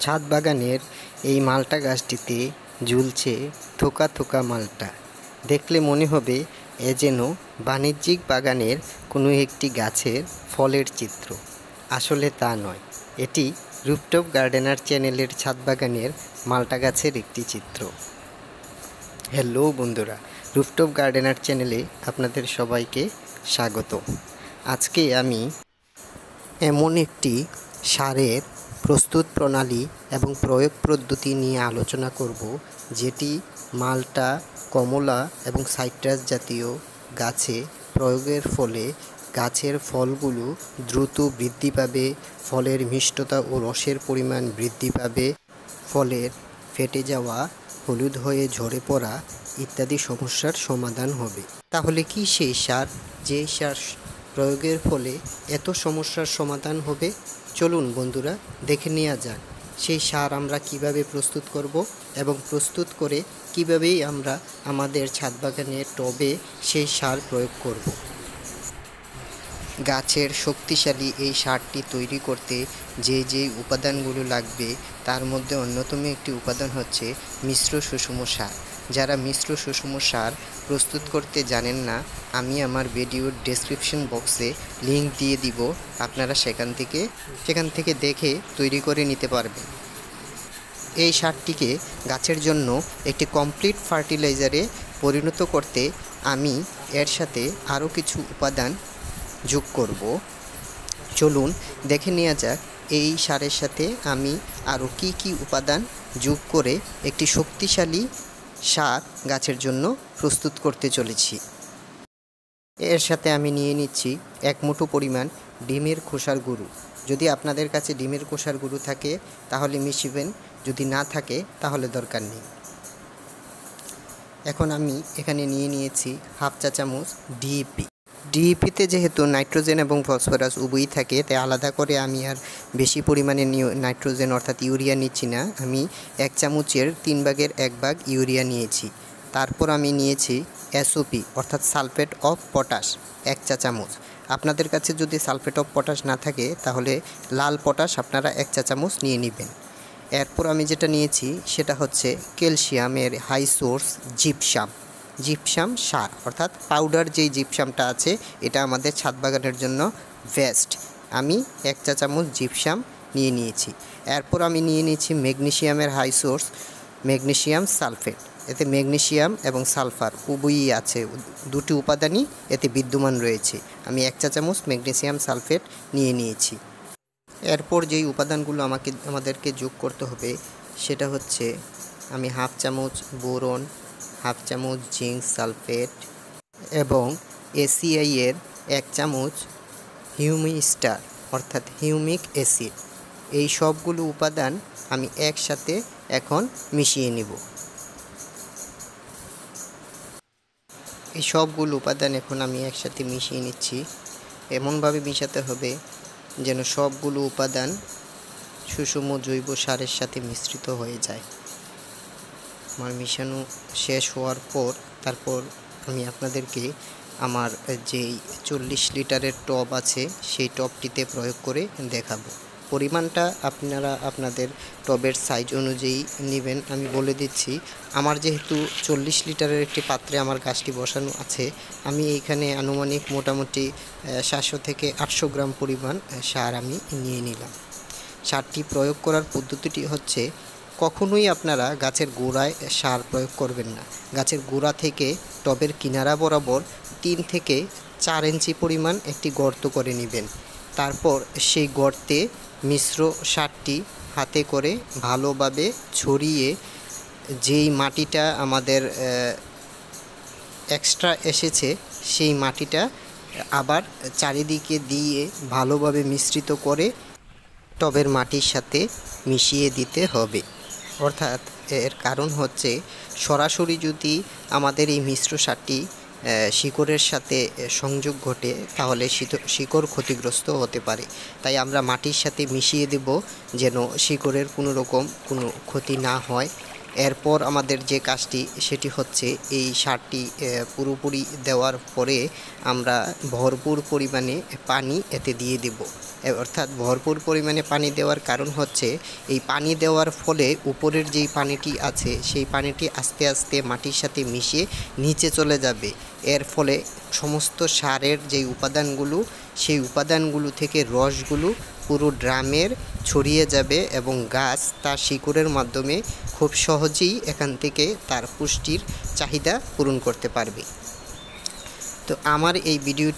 ছাদ বাগানের এই মালটা গাছটিতে ঝুলছে থোকা থোকা মালটা। দেখলে মনে হবে এ যেন বাণিজ্যিক বাগানের কোনো একটি গাছের ফলের চিত্র। আসলে তা নয়, এটি রুফটপ গার্ডেনার চ্যানেলের ছাদ বাগানের মালটা গাছের একটি চিত্র। হ্যালো বন্ধুরা, রুফটপ গার্ডেনার চ্যানেলে আপনাদের সবাইকে স্বাগত। আজকে আমি এমন একটি সারের প্রস্তুত প্রণালী এবং প্রয়োগ পদ্ধতি নিয়ে আলোচনা করব, যেটি মাল্টা, কমলা এবং সাইট্রাস জাতীয় গাছে প্রয়োগের ফলে গাছের ফলগুলো দ্রুত বৃদ্ধি পাবে, ফলের মিষ্টতা ও রসের পরিমাণ বৃদ্ধি পাবে, ফলের ফেটে যাওয়া, হলুদ হয়ে ঝরে পড়া ইত্যাদি সমস্যার সমাধান হবে। তাহলে কি সেই সার, যে সার প্রয়োগের ফলে এত সমস্যার সমাধান হবে? চলুন বন্ধুরা, দেখে নেওয়া যাক সেই সার আমরা কিভাবে প্রস্তুত করব এবং প্রস্তুত করে কিভাবেই আমরা আমাদের ছাদ বাগানের টবে সেই সার প্রয়োগ করব। গাছের শক্তিশালী এই সারটি তৈরি করতে যে উপাদানগুলো লাগবে তার মধ্যে অন্যতম একটি উপাদান হচ্ছে মিশ্র সুষম সার। যারা মিশ্র সুষম সার প্রস্তুত করতে জানেন না, আমি আমার ভিডিওর ডেসক্রিপশন বক্সে লিংক দিয়ে দিব, আপনারা সেখান থেকে দেখে তৈরি করে নিতে পারবেন। এই সারটিকে গাছের জন্য একটি কমপ্লিট ফার্টিলাইজারে পরিণত করতে আমি এর সাথে আরও কিছু উপাদান যোগ করব। চলুন দেখে নেওয়া যাক এই সারের সাথে আমি আরও কি উপাদান যোগ করে একটি শক্তিশালী সার গাছের জন্য প্রস্তুত করতে চলেছি। এর সাথে আমি নিয়ে নিচ্ছি 1 মুঠো পরিমাণ ডিমের খোসার গুঁড়ো। যদি আপনাদের কাছে ডিমের খোসার গুঁড়ো থাকে তাহলে মিশিবেন, যদি না থাকে তাহলে দরকার নেই। এখন আমি এখানে নিয়ে নিয়েছি 1/2 চা চামচ ডিএপি। ডিএপিতে যেহেতু নাইট্রোজেন এবং ফসফরাস উভয়ই থাকে, তাই আলাদা করে আমি আর বেশি পরিমাণে নাইট্রোজেন অর্থাৎ ইউরিয়া নিচ্ছি না। আমি 1 চামচের 3 ভাগের 1 ভাগ ইউরিয়া নিয়েছি। তারপর আমি নিয়েছি এসওপি অর্থাৎ সালফেট অফ পটাশ 1 চা চামচ। আপনাদের কাছে যদি সালফেট অফ পটাশ না থাকে তাহলে লাল পটাশ আপনারা 1 চা চামচ নিয়ে নেবেন। এরপর আমি যেটা নিয়েছি সেটা হচ্ছে ক্যালসিয়ামের হাই সোর্স জিপসাম সার, অর্থাৎ পাউডার যেই জিপসামটা আছে এটা আমাদের ছাদ বাগানের জন্য বেস্ট। আমি 1 চা চামচ জিপসাম নিয়ে নিয়েছি। এরপর আমি নিয়ে নিয়েছি ম্যাগনেসিয়ামের হাই সোর্স ম্যাগনেসিয়াম সালফেট। এতে ম্যাগনেসিয়াম এবং সালফার উভয়ই আছে, দুটি উপাদানই এতে বিদ্যমান রয়েছে। আমি 1 চা চামচ ম্যাগনেসিয়াম সালফেট নিয়ে নিয়েছি। এরপর যেই উপাদানগুলো আমাদেরকে যোগ করতে হবে সেটা হচ্ছে আমি 1/2 চামচ বোরন, 1/2 চামচ জিঙ্ক সালফেট এবং এসিআই এর 1 চামচ হিউমিস্টার অর্থাৎ হিউমিক অ্যাসিড। এই সবগুলো উপাদান আমি একসাথে এখন মিশিয়ে নিব। এই সবগুলো উপাদান এখন আমি একসাথে মিশিয়ে নিচ্ছি। এমনভাবে মিশাতে হবে যেন সবগুলো উপাদান সুষম জৈব সারের সাথে মিশ্রিত হয়ে যায়। আমার মিশানো শেষ হওয়ার পর তারপর আমি আপনাদেরকে আমার যেই 40 লিটারের টব আছে সেই টবটিতে প্রয়োগ করে দেখাবো। পরিমাণটা আপনারা আপনাদের টবের সাইজ অনুযায়ী নেবেন। আমি বলে দিচ্ছি, আমার যেহেতু 40 লিটারের একটি পাত্রে আমার গাছটি বসানো আছে, আমি এইখানে আনুমানিক মোটামুটি 700 থেকে 800 গ্রাম পরিমাণ সার আমি নিয়ে নিলাম। সারটি প্রয়োগ করার পদ্ধতিটি হচ্ছে, কখনোই আপনারা গাছের গোড়ায় সার প্রয়োগ করবেন না। গাছের গোড়া থেকে টবের কিনারা বরাবর 3 থেকে 4 ইঞ্চি পরিমাণ একটি গর্ত করে নেবেন। তারপর সেই গর্তে মিশ্র সারটি হাতে করে ভালোভাবে ছড়িয়ে যেই মাটিটা আমাদের এক্সট্রা এসেছে সেই মাটিটা আবার চারিদিকে দিয়ে ভালোভাবে মিশ্রিত করে টবের মাটির সাথে মিশিয়ে দিতে হবে। অর্থাৎ এর কারণ হচ্ছে, সরাসরি যদি আমাদের এই মিশ্র সারটি শিকড়ের সাথে সংযোগ ঘটে তাহলে শিকড় ক্ষতিগ্রস্ত হতে পারে। তাই আমরা মাটির সাথে মিশিয়ে দেব যেন শিকড়ের কোনো রকম কোনো ক্ষতি না হয়। এরপর আমাদের যে কাজটি সেটি হচ্ছে এই সারটি পুরোপুরি দেওয়ার পরে আমরা ভরপুর পরিমাণে পানি এতে দিয়ে দেব। অর্থাৎ ভরপুর পরিমাণে পানি দেওয়ার কারণ হচ্ছে এই পানি দেওয়ার ফলে উপরের যেই পানিটি আছে সেই পানিটি আস্তে আস্তে মাটির সাথে মিশে নিচে চলে যাবে। এর ফলে সমস্ত সারের যেই উপাদানগুলো সেই উপাদানগুলো থেকে রসগুলো পুরো ড্রামের ছড়িয়ে যাবে এবং গাছ তার শিকড়ের মাধ্যমে খুব সহজেই এখান থেকে তার পুষ্টির চাহিদা পূরণ করতে পারবে। তো আমার এই ভিডিওটি